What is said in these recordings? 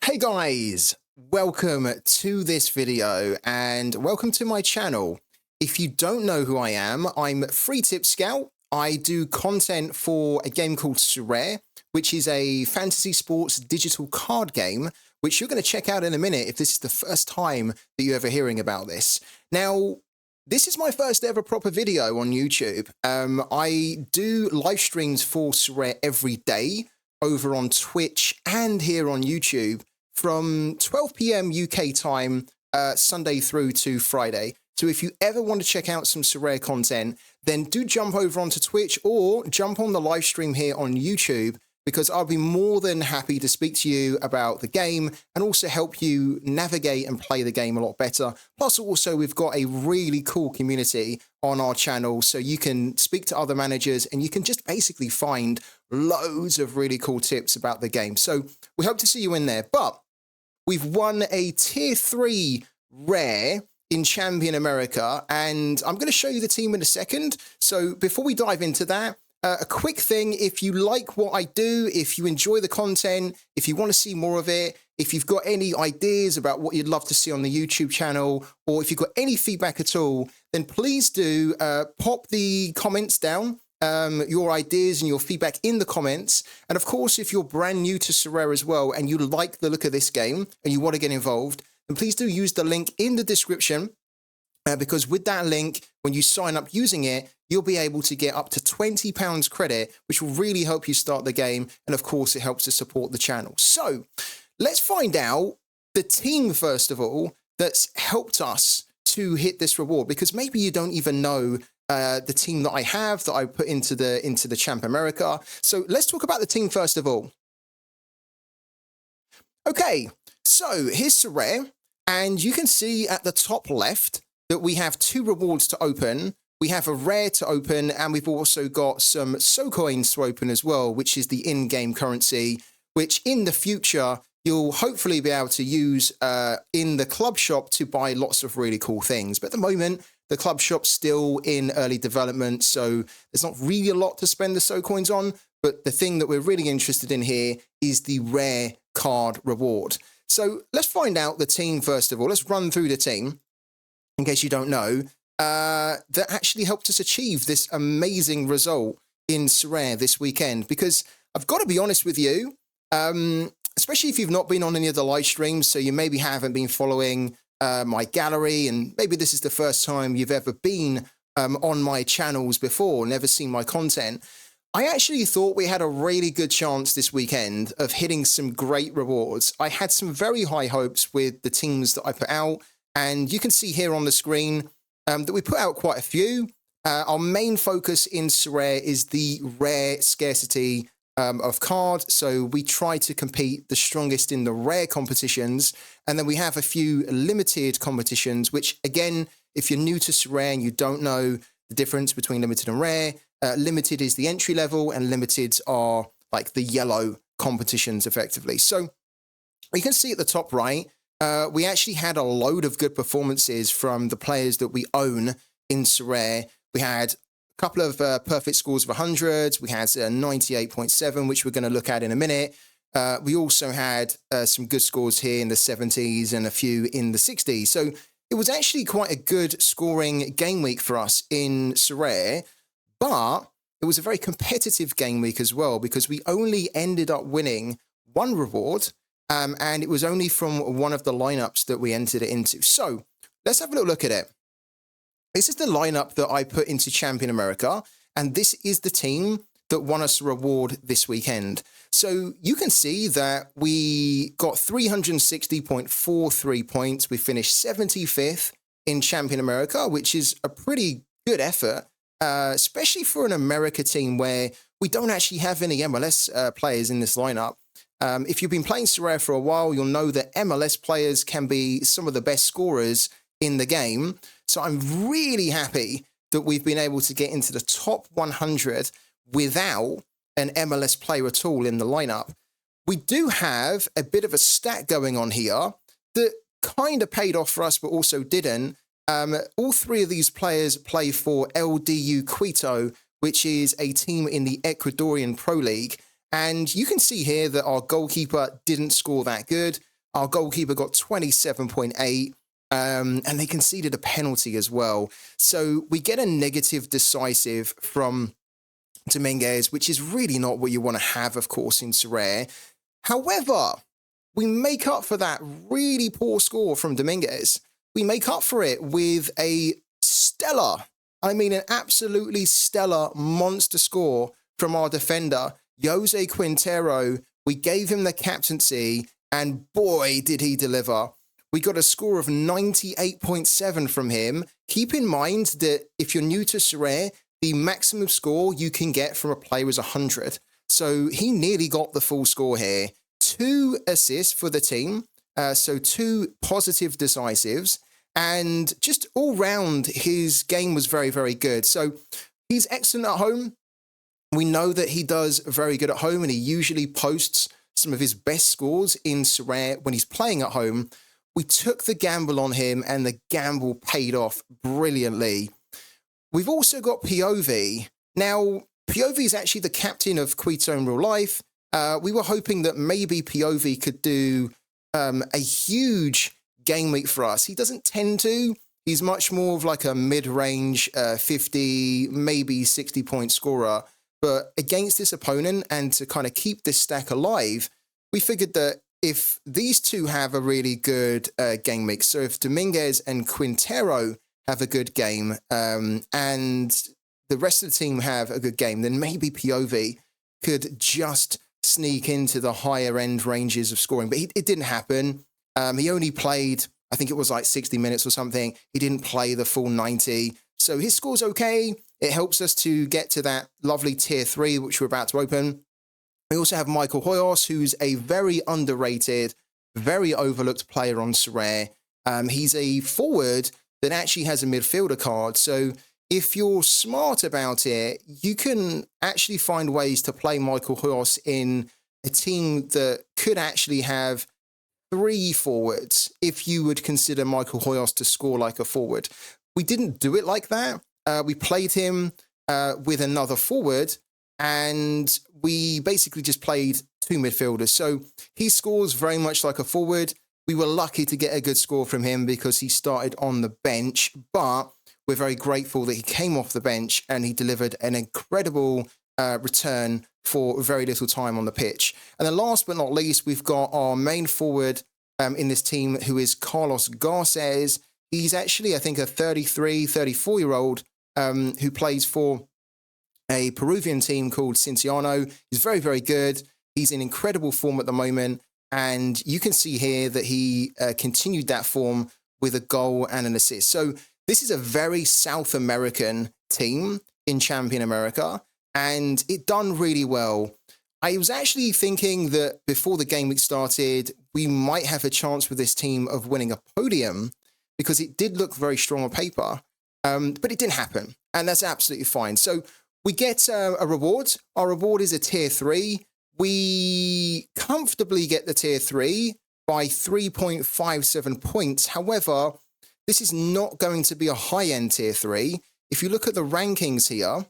Hey guys, welcome to this video and welcome to my channel. If you don't know who I am, I'm Free Tip Scout. I do content for a game called Sorare, which is a fantasy sports digital card game, which you're going to check out in a minute if this is the first time that you're ever hearing about this. Now, this is my first ever proper video on YouTube. I do live streams for Sorare every day over on Twitch and here on YouTube from 12 p.m. UK time, Sunday through to Friday. So if you ever want to check out some Sorare content, then do jump over onto Twitch or jump on the live stream here on YouTube, because I'll be more than happy to speak to you about the game and also help you navigate and play the game a lot better. Plus, also, we've got a really cool community on our channel, so you can speak to other managers and you can just basically find loads of really cool tips about the game. So we hope to see you in there. But we've won a Tier 3 rare in Champion America, and I'm going to show you the team in a second. So before we dive into that, a quick thing: if you like what I do, if you enjoy the content, if you want to see more of it, if you've got any ideas about what you'd love to see on the YouTube channel, or if you've got any feedback at all, then please do pop the comments down, your ideas and your feedback in the comments. And of course, if you're brand new to Sorare as well and you like the look of this game and you want to get involved, then please do use the link in the description. Because with that link, when you sign up using it, you'll be able to get up to £20 credit, which will really help you start the game. And of course, it helps to support the channel. So let's find out the team, first of all, that's helped us to hit this reward, because maybe you don't even know the team that I have that I put into the Champ America. So let's talk about the team first of all. Okay, so here's Sorare, and you can see at the top left that we have 2 rewards to open. We have a rare to open, and we've also got some coins to open as well, which is the in-game currency, which in the future you'll hopefully be able to use in the club shop to buy lots of really cool things. But at the moment, the club shop's still in early development, so there's not really a lot to spend the coins on. But the thing that we're really interested in here is the rare card reward. So let's find out the team first of all. Let's run through the team, in case you don't know, that actually helped us achieve this amazing result in Sorare this weekend. Because I've got to be honest with you, especially if you've not been on any of the live streams, so you maybe haven't been following my gallery, and maybe this is the first time you've ever been on my channels before, never seen my content. I actually thought we had a really good chance this weekend of hitting some great rewards. I had some very high hopes with the teams that I put out, and you can see here on the screen that we put out quite a few. Our main focus in Sorare is the rare scarcity of cards. So we try to compete the strongest in the rare competitions. And then we have a few limited competitions, which again, if you're new to Sorare and you don't know the difference between limited and rare, limited is the entry level and limiteds are like the yellow competitions effectively. So you can see at the top right, we actually had a load of good performances from the players that we own in Sorare. We had a couple of perfect scores of 100s. We had 98.7, which we're going to look at in a minute. We also had some good scores here in the 70s and a few in the 60s. So it was actually quite a good scoring game week for us in Sorare, but it was a very competitive game week as well, because we only ended up winning 1 reward. And it was only from one of the lineups that we entered it into. So let's have a little look at it. This is the lineup that I put into Champion America, and this is the team that won us a reward this weekend. So you can see that we got 360.43 points. We finished 75th in Champion America, which is a pretty good effort, especially for an America team where we don't actually have any MLS players in this lineup. If you've been playing Sorare for a while, you'll know that MLS players can be some of the best scorers in the game. So I'm really happy that we've been able to get into the top 100 without an MLS player at all in the lineup. We do have a bit of a stat going on here that kind of paid off for us, but also didn't. All 3 of these players play for LDU Quito, which is a team in the Ecuadorian Pro League. And you can see here that our goalkeeper didn't score that good. Our goalkeeper got 27.8. And they conceded a penalty as well. So we get a negative decisive from Dominguez, which is really not what you want to have, of course, in Sorare. However, we make up for that really poor score from Dominguez. We make up for it with a stellar, I mean, an absolutely stellar monster score from our defender, Jose Quintero. We gave him the captaincy, and boy, did he deliver. We got a score of 98.7 from him. Keep in mind that if you're new to Sorare, the maximum score you can get from a player is 100. So he nearly got the full score here. 2 assists for the team, so 2 positive decisives. And just all round, his game was very, very good. So he's excellent at home. We know that he does very good at home, and he usually posts some of his best scores in Sorare when he's playing at home. We took the gamble on him, and the gamble paid off brilliantly. We've also got POV. Now, POV is actually the captain of Quito in real life. We were hoping that maybe POV could do a huge game week for us. He doesn't tend to. He's much more of like a mid-range 50, maybe 60-point scorer. But against this opponent, and to kind of keep this stack alive, we figured that if these two have a really good game mix, so if Dominguez and Quintero have a good game and the rest of the team have a good game, then maybe POV could just sneak into the higher end ranges of scoring. But it didn't happen. He only played, I think it was like 60 minutes or something. He didn't play the full 90. So his score's okay. It helps us to get to that lovely tier 3, which we're about to open. We also have Michael Hoyos, who's a very underrated, very overlooked player on Sorare. He's a forward that actually has a midfielder card. So if you're smart about it, you can actually find ways to play Michael Hoyos in a team that could actually have 3 forwards if you would consider Michael Hoyos to score like a forward. We didn't do it like that. We played him with another forward, and we basically just played 2 midfielders. So he scores very much like a forward. We were lucky to get a good score from him because he started on the bench, but we're very grateful that he came off the bench and he delivered an incredible return for very little time on the pitch. And then last but not least, we've got our main forward in this team, who is Carlos Garces. He's actually, I think, a 33, 34-year-old who plays for a Peruvian team called Cinciano. He's very, very good. He's in incredible form at the moment. And you can see here that he continued that form with a goal and an assist. So this is a very South American team in Champion America, and it done really well. I was actually thinking that before the game week started, we might have a chance with this team of winning a podium because it did look very strong on paper, but it didn't happen, and that's absolutely fine. So we get a reward. Our reward is a tier 3. We comfortably get the tier 3 by 3.57 points. However, this is not going to be a high-end tier 3. If you look at the rankings here,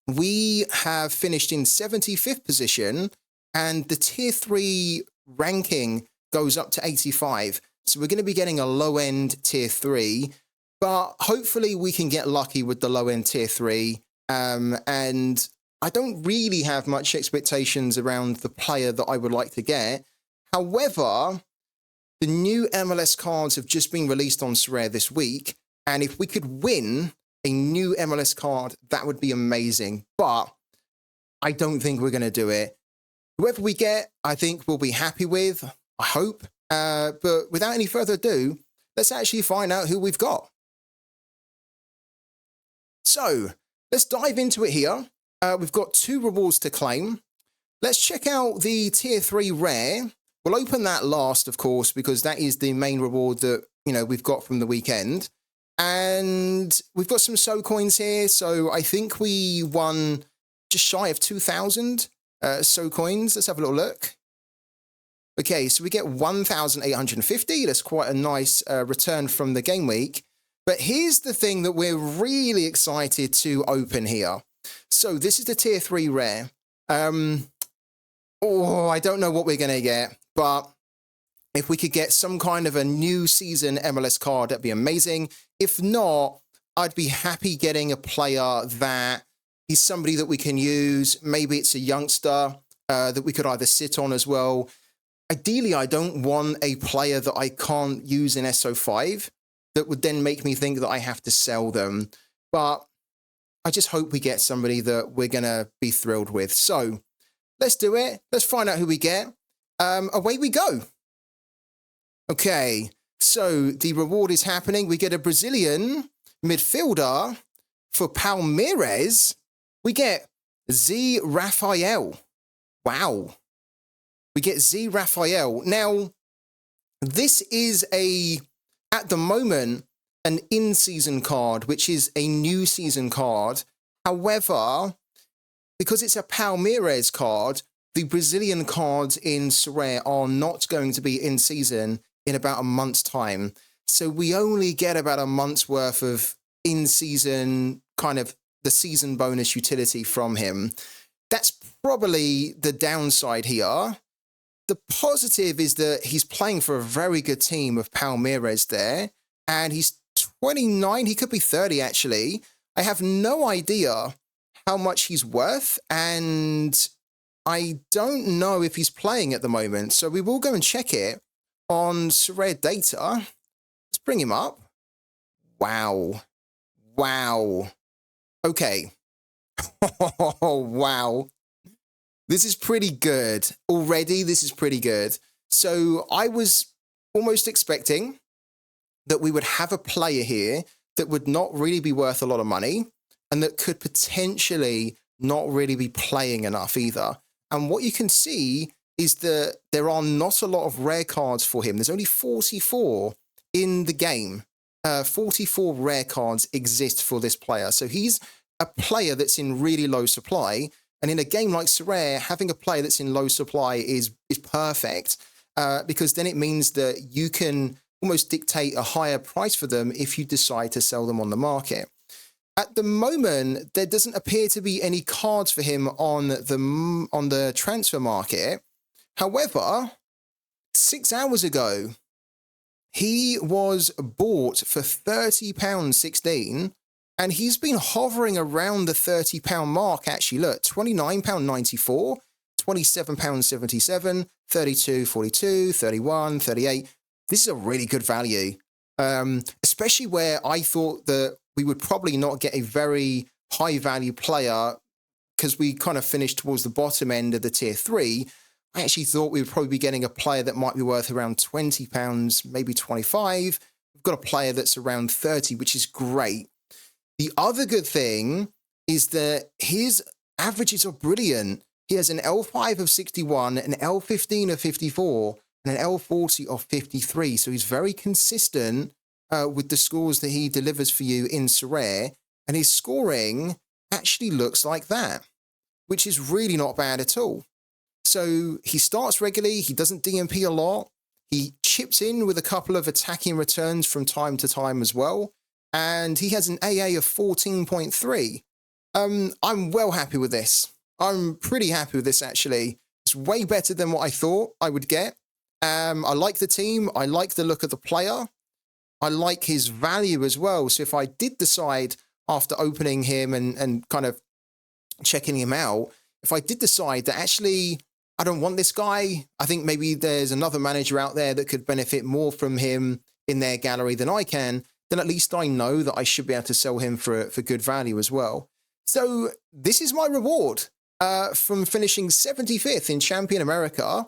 we have finished in 75th position, and the tier 3 ranking goes up to 85. So we're going to be getting a low-end tier 3, but hopefully we can get lucky with the low-end tier 3. And I don't really have much expectations around the player that I would like to get. However, the new MLS cards have just been released on Sorare this week, and if we could win a new MLS card, that would be amazing. But I don't think we're going to do it. Whoever we get, I think we'll be happy with, I hope. But without any further ado, let's actually find out who we've got. So let's dive into it here. We've got 2 rewards to claim. Let's check out the tier 3 rare. We'll open that last, of course, because that is the main reward that, we've got from the weekend. And we've got some SO coins here. So I think we won just shy of 2,000 SO coins. Let's have a little look. Okay, so we get 1,850. That's quite a nice return from the game week. But here's the thing that we're really excited to open here. So this is the tier 3 rare. I don't know what we're going to get, but If we could get some kind of a new season MLS card, that'd be amazing. If not, I'd be happy getting a player that he's somebody that we can use. Maybe it's a youngster that we could either sit on as well. Ideally, I don't want a player that I can't use in SO5 that would then make me think that I have to sell them. But I just hope we get somebody that we're going to be thrilled with. So let's do it. Let's find out who we get. Away we go. Okay, so the reward is happening. We get a Brazilian midfielder for Palmeiras. We get Z Rafael. Wow. We get Z Rafael. Now, this is at the moment, an in-season card, which is a new season card. However, because it's a Palmeiras card, the Brazilian cards in Sorare are not going to be in season in about a month's time. So we only get about a month's worth of in-season, kind of the season bonus utility from him. That's probably the downside here. The positive is that he's playing for a very good team of Palmeiras there, and he's 29, he could be 30 actually. I have no idea how much he's worth, and I don't know if he's playing at the moment, so we will go and check it on Sorare data. Let's bring him up. Wow. Wow. Okay. Oh, wow. This is pretty good. Already, this is pretty good. So I was almost expecting that we would have a player here that would not really be worth a lot of money and that could potentially not really be playing enough either. And what you can see is that there are not a lot of rare cards for him. There's only 44 in the game. 44 rare cards exist for this player. So he's a player that's in really low supply. And in a game like Sorare, having a player that's in low supply is perfect because then it means that you can almost dictate a higher price for them if you decide to sell them on the market. At the moment, there doesn't appear to be any cards for him on the transfer market. However, 6 hours ago, he was bought for £30.16, and he's been hovering around the £30 mark. Actually, look, £29.94, £27.77, £32.42, £31, £38. This is a really good value, especially where I thought that we would probably not get a very high value player because we kind of finished towards the bottom end of the tier 3. I actually thought we would probably be getting a player that might be worth around £20, maybe 25. We've got a player that's around 30, which is great. The other good thing is that his averages are brilliant. He has an L5 of 61, an L15 of 54, and an L40 of 53. So he's very consistent with the scores that he delivers for you in Sorare. And his scoring actually looks like that, which is really not bad at all. So he starts regularly. He doesn't DMP a lot. He chips in with a couple of attacking returns from time to time as well. And he has an AA of 14.3. I'm well happy with this. I'm pretty happy with this, actually. It's way better than what I thought I would get. I like the team. I like the look of the player. I like his value as well. So if I did decide after opening him and kind of checking him out, if I did decide that actually I don't want this guy, I think maybe there's another manager out there that could benefit more from him in their gallery than I can, then at least I know that I should be able to sell him for good value as well. So this is my reward from finishing 75th in Champion America.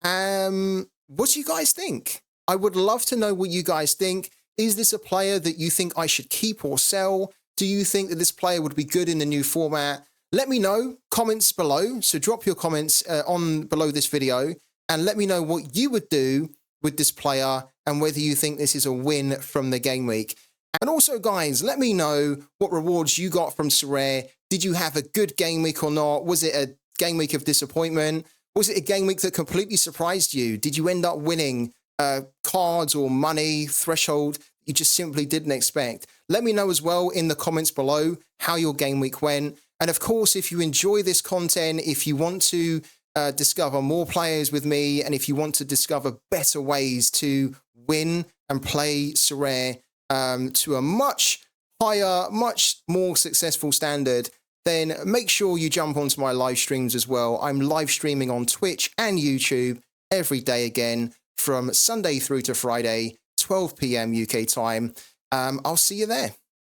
What do you guys think? I would love to know what you guys think. Is this a player that you think I should keep or sell? Do you think that this player would be good in the new format? Let me know, comments below. So drop your comments below this video and let me know what you would do with this player and whether you think this is a win from the game week. And also, guys, let me know what rewards you got from Sorare. Did you have a good game week or not? Was it a game week of disappointment? Was it a game week that completely surprised you? Did you end up winning cards or money threshold you just simply didn't expect? Let me know as well in the comments below how your game week went. And of course, if you enjoy this content, if you want to discover more players with me, and if you want to discover better ways to win and play sorare to a much higher, much more successful standard, then make sure you jump onto my live streams as well. I'm live streaming on Twitch and YouTube every day again from Sunday through to Friday, 12 p.m. UK time. I'll see you there.